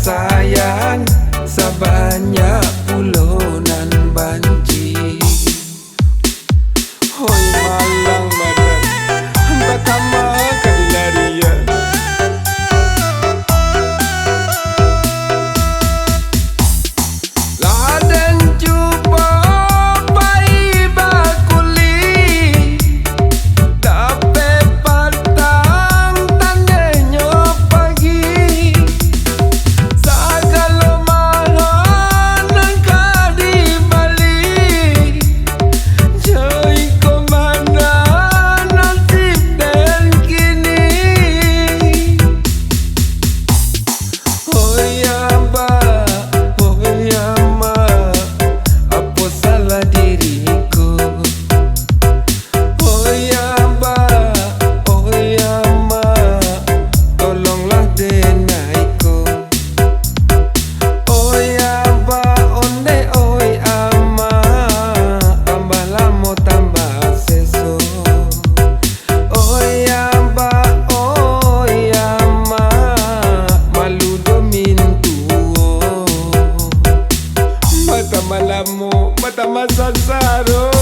sayang sabanyak pulau nan banci. Hoi malang badan entah kama kadilarian. Laden cuba pai bakuli dape patang tandanya pagi sagala mahal nangka di Bali joy komanda nasib dan kini. Hoi abah, hoi ama, apa salah diriku? Hoi abah, hoi ama, tolonglah denaiku. Hoi abah, onde hoi ama, tambah lama tambah seso. Hoi abah, hoi ama, malu domin tuo. Mata malamu, mata masasaro.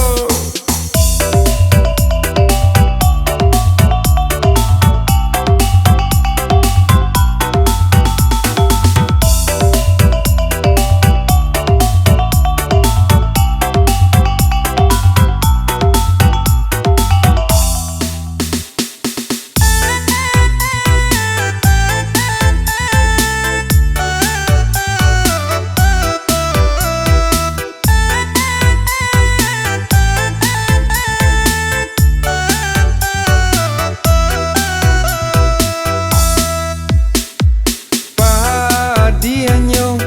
Padianyo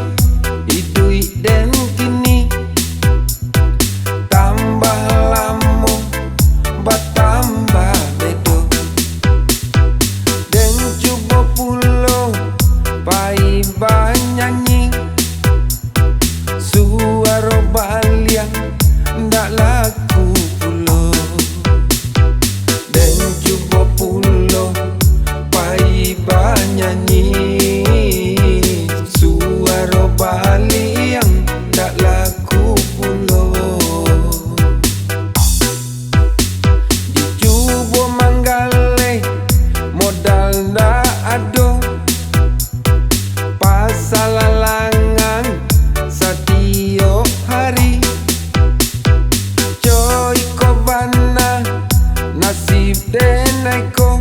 idui den kini tambah lamo batambah bedo den cuba pulo pai banyanyi suara baliang ndak laku pulo den cuba pulo pai banyanyi suara baliang ndak laku pulo. Dicuba manggale modal ndak ado pasal langang setiap hari coy kobana nasib deneko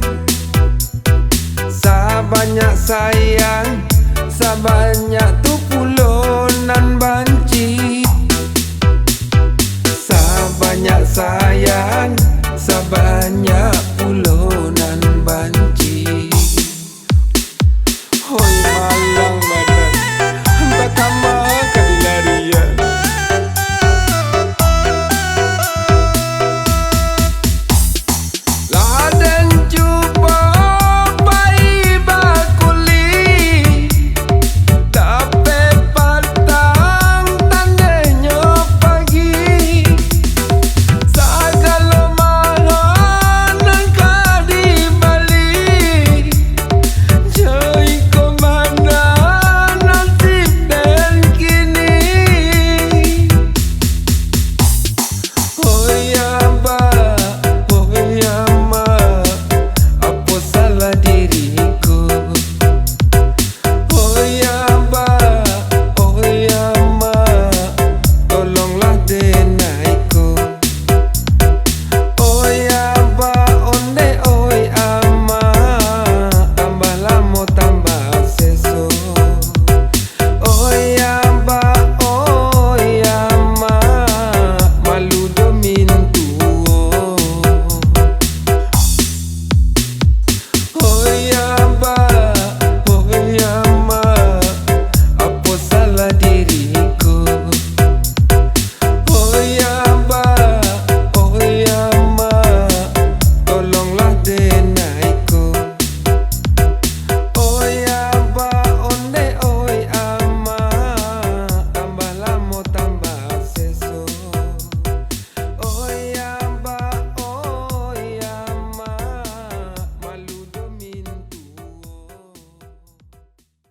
sabanyak sayang sabanyak tu pulau nan banci. Sabanyak sayang sabanyak pulau nan banci. Hoi